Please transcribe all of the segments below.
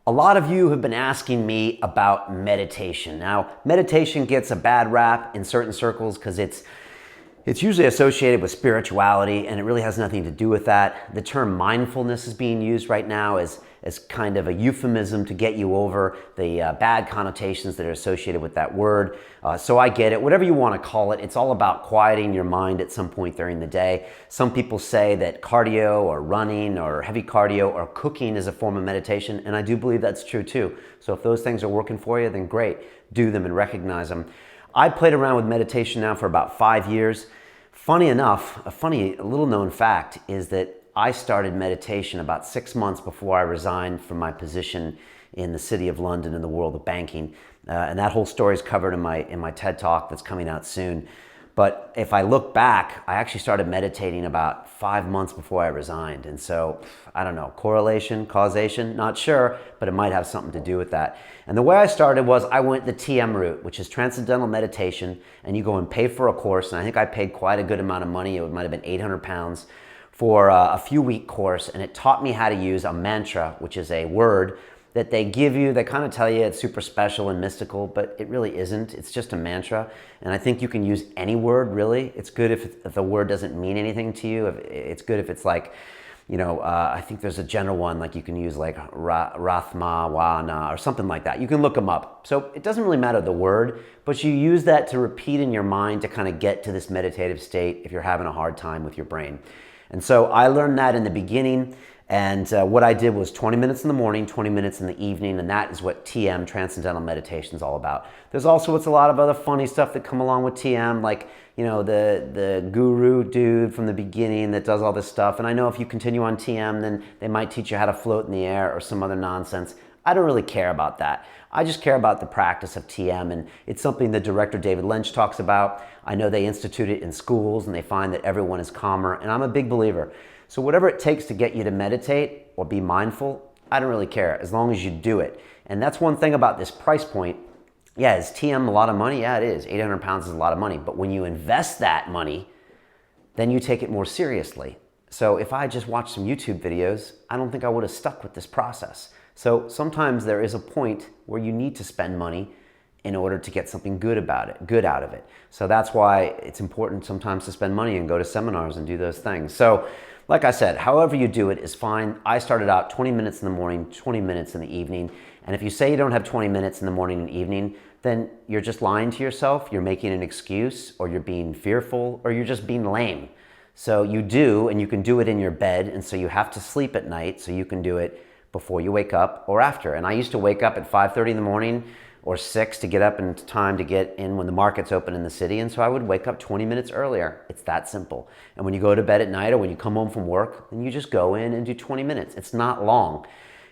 A lot of you have been asking me about meditation. Now, meditation gets a bad rap in certain circles because it's usually associated with spirituality, and it really has nothing to do with that. The term mindfulness is being used right now as kind of a euphemism to get you over the bad connotations that are associated with that word. So I get it. Whatever you want to call it, it's all about quieting your mind at some point during the day. Some people say that cardio or running or heavy cardio or cooking is a form of meditation, and I do believe that's true too. So if those things are working for you, then great. Do them and recognize them. I played around with meditation now for about 5 years. Funny enough, a little known fact is that I started meditation about 6 months before I resigned from my position in the City of London in the world of banking. And that whole story is covered in my TED Talk that's coming out soon. But if I look back, I actually started meditating about 5 months before I resigned. And so, I don't know, correlation, causation, not sure, but it might have something to do with that. And the way I started was I went the TM route, which is Transcendental Meditation, and you go and pay for a course. And I think I paid quite a good amount of money. It might have been 800 pounds for a few week course. And it taught me how to use a mantra, which is a word that they give you. They kind of tell you it's super special and mystical, but it really isn't. It's just a mantra. And I think you can use any word, really. It's good if the word doesn't mean anything to you. It's good if it's like, I think there's a general one, like you can use like Rathma, Wana, or something like that. You can look them up. So it doesn't really matter the word, but you use that to repeat in your mind to kind of get to this meditative state if you're having a hard time with your brain. And so I learned that in the beginning. And what I did was 20 minutes in the morning, 20 minutes in the evening, and that is what TM, Transcendental Meditation, is all about. There's also a lot of other funny stuff that come along with TM, like, the guru dude from the beginning that does all this stuff. And I know if you continue on TM, then they might teach you how to float in the air or some other nonsense. I don't really care about that. I just care about the practice of TM, and it's something that director David Lynch talks about. I know they institute it in schools, and they find that everyone is calmer, and I'm a big believer. So whatever it takes to get you to meditate or be mindful, I don't really care, as long as you do it. And that's one thing about this price point. Yeah, is TM a lot of money? Yeah, it is. 800 pounds is a lot of money. But when you invest that money, then you take it more seriously. So if I just watched some YouTube videos, I don't think I would have stuck with this process. So sometimes there is a point where you need to spend money in order to get something good out of it. So that's why it's important sometimes to spend money and go to seminars and do those things. So like I said, however you do it is fine. I started out 20 minutes in the morning, 20 minutes in the evening. And if you say you don't have 20 minutes in the morning and evening, then you're just lying to yourself, you're making an excuse, or you're being fearful, or you're just being lame. So you do, and you can do it in your bed, and so you have to sleep at night, so you can do it before you wake up or after. And I used to wake up at 5:30 in the morning or 6 to get up in time to get in when the markets open in the city. And so I would wake up 20 minutes earlier. It's that simple. And when you go to bed at night or when you come home from work, then you just go in and do 20 minutes. It's not long.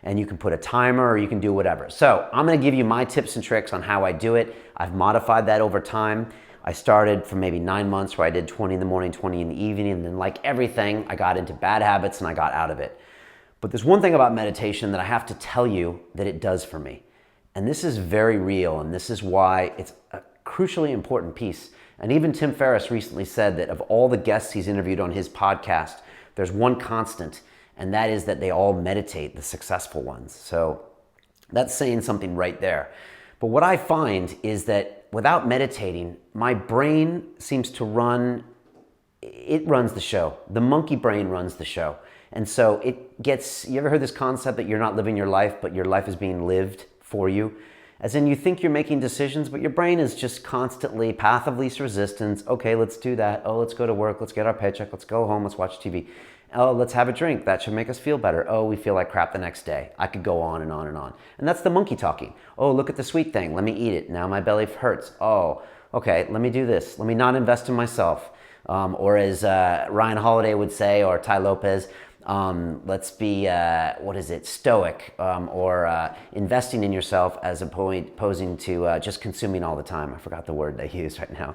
And you can put a timer or you can do whatever. So I'm gonna give you my tips and tricks on how I do it. I've modified that over time. I started from maybe 9 months where I did 20 in the morning, 20 in the evening. And then like everything, I got into bad habits and I got out of it. But there's one thing about meditation that I have to tell you that it does for me. And this is very real, and this is why it's a crucially important piece. And even Tim Ferriss recently said that of all the guests he's interviewed on his podcast, there's one constant, and that is that they all meditate, the successful ones. So that's saying something right there. But what I find is that without meditating, my brain seems to runs the show. The monkey brain runs the show. And so you ever heard this concept that you're not living your life, but your life is being lived for you? As in, you think you're making decisions, but your brain is just constantly path of least resistance. Okay, let's do that. Oh, let's go to work. Let's get our paycheck. Let's go home. Let's watch TV. Oh, let's have a drink. That should make us feel better. Oh, we feel like crap the next day. I could go on and on and on. And that's the monkey talking. Oh, look at the sweet thing. Let me eat it. Now my belly hurts. Oh, okay, let me do this. Let me not invest in myself. Or as Ryan Holiday would say, or Ty Lopez, let's be, stoic, or investing in yourself as opposing to just consuming all the time. I forgot the word they use right now.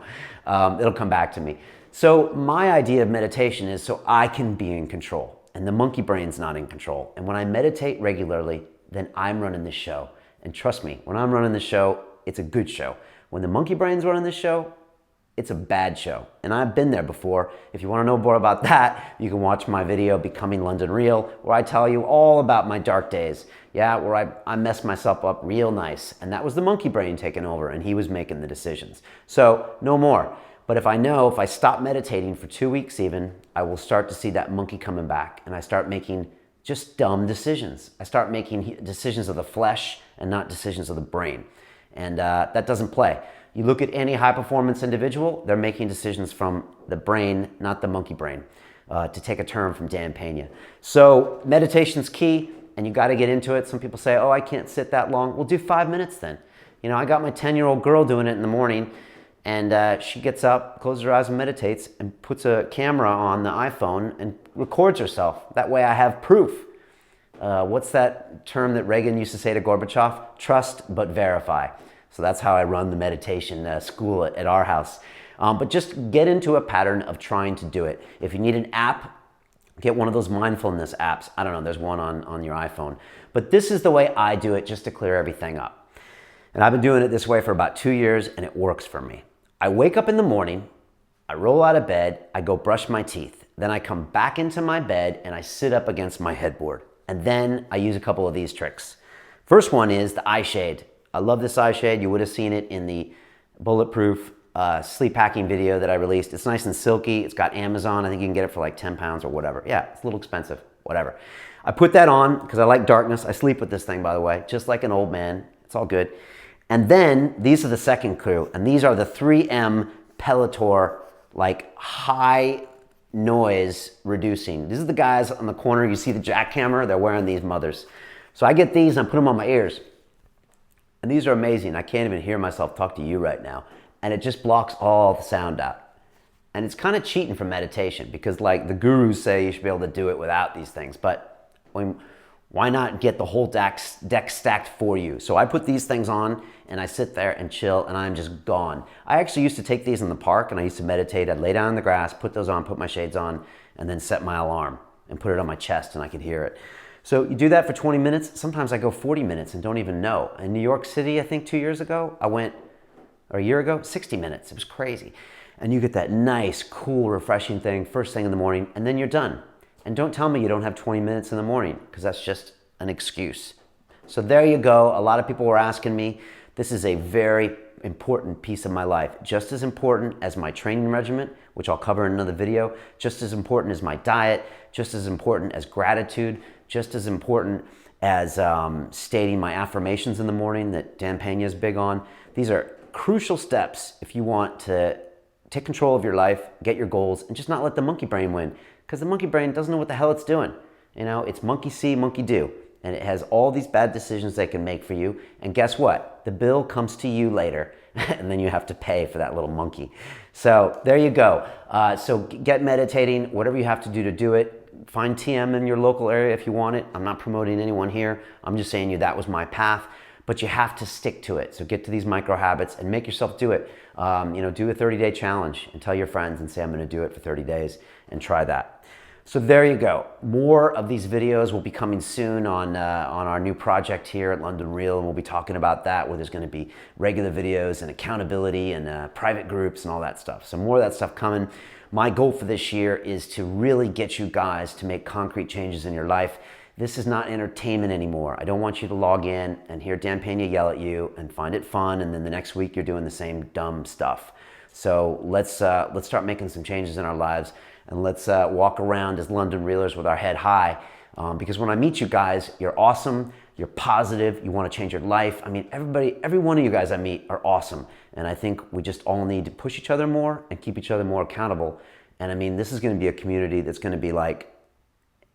It'll come back to me. So my idea of meditation is so I can be in control, and the monkey brain's not in control. And when I meditate regularly, then I'm running the show. And trust me, when I'm running the show, it's a good show. When the monkey brain's running the show, It's a bad show. And I've been there before. If you want to know more about that, you can watch my video, Becoming London Real, where I tell you all about my dark days. Yeah, where I messed myself up real nice. And that was the monkey brain taking over, and he was making the decisions. So no more. But if I stop meditating for 2 weeks even, I will start to see that monkey coming back, and I start making just dumb decisions. I start making decisions of the flesh and not decisions of the brain. And that doesn't play. You look at any high performance individual, they're making decisions from the brain, not the monkey brain, to take a term from Dan Pena. So meditation's key, and you got to get into it. Some people say, oh, I can't sit that long. Well, do 5 minutes then. You know, I got my 10-year-old girl doing it in the morning, and she gets up, closes her eyes and meditates, and puts a camera on the iPhone and records herself. That way I have proof. What's that term that Reagan used to say to Gorbachev? Trust but verify. So that's how I run the meditation school at our house. But just get into a pattern of trying to do it. If you need an app, get one of those mindfulness apps. I don't know, there's one on your iPhone. But this is the way I do it, just to clear everything up. And I've been doing it this way for about 2 years, and it works for me. I wake up in the morning, I roll out of bed, I go brush my teeth. Then I come back into my bed and I sit up against my headboard. And then I use a couple of these tricks. First one is the eye shade. I love this eye shade. You would have seen it in the bulletproof sleep hacking video that I released. It's nice and silky. It's got Amazon. I think you can get it for like 10 pounds or whatever. Yeah, it's a little expensive, whatever. I put that on because I like darkness. I sleep with this thing, by the way, just like an old man. It's all good. And then these are the second clue, and these are the 3M Pelotor, like high noise reducing. These are the guys on the corner. You see the jackhammer? They're wearing these mothers. So I get these and I put them on my ears. And these are amazing. I can't even hear myself talk to you right now. And it just blocks all the sound out. And it's kind of cheating for meditation because like the gurus say you should be able to do it without these things. But why not get the whole deck stacked for you? So I put these things on and I sit there and chill and I'm just gone. I actually used to take these in the park and I used to meditate. I'd lay down in the grass, put those on, put my shades on, and then set my alarm and put it on my chest and I could hear it. So you do that for 20 minutes. Sometimes I go 40 minutes and don't even know. In New York City, I think 2 years ago, or a year ago, 60 minutes. It was crazy. And you get that nice, cool, refreshing thing first thing in the morning, and then you're done. And don't tell me you don't have 20 minutes in the morning, because that's just an excuse. So there you go. A lot of people were asking me. This is a very important piece of my life. Just as important as my training regimen, which I'll cover in another video, just as important as my diet, just as important as gratitude, just as important as stating my affirmations in the morning that Dan Pena is big on. These are crucial steps if you want to take control of your life, get your goals, and just not let the monkey brain win. Because the monkey brain doesn't know what the hell it's doing. You know, it's monkey see, monkey do. And it has all these bad decisions they can make for you. And guess what? The bill comes to you later. And then you have to pay for that little monkey. So there you go. So get meditating, whatever you have to do to it. Find TM in your local area if you want it. I'm not promoting anyone here. I'm just saying that was my path. But you have to stick to it. So get to these micro habits and make yourself do it. Do a 30-day challenge and tell your friends and say, I'm going to do it for 30 days and try that. So there you go. More of these videos will be coming soon on our new project here at London Real, and we'll be talking about that, where there's going to be regular videos and accountability and private groups and all that stuff. So more of that stuff coming. My goal for this year is to really get you guys to make concrete changes in your life. This is not entertainment anymore. I don't want you to log in and hear Dan Pena yell at you and find it fun, and then the next week you're doing the same dumb stuff. So let's start making some changes in our lives, and let's walk around as London Reelers with our head high. Because when I meet you guys, you're awesome, you're positive, you want to change your life. I mean, every one of you guys I meet are awesome. And I think we just all need to push each other more and keep each other more accountable. And I mean, this is going to be a community that's going to be like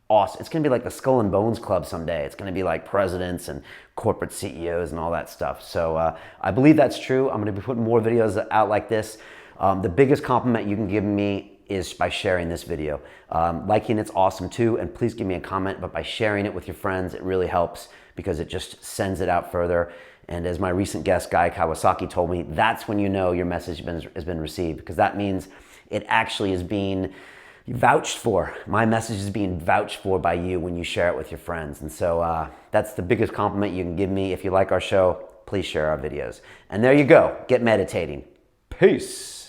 awesome. It's going to be like the Skull and Bones Club someday. It's going to be like presidents and corporate CEOs and all that stuff. So I believe that's true. I'm going to be putting more videos out like this. The biggest compliment you can give me is by sharing this video. Liking it's awesome too, and please give me a comment, but by sharing it with your friends, it really helps because it just sends it out further. And as my recent guest, Guy Kawasaki, told me, that's when you know your message has been received, because that means it actually is being vouched for. My message is being vouched for by you when you share it with your friends. And so that's the biggest compliment you can give me. If you like our show, please share our videos. And there you go. Get meditating. Peace.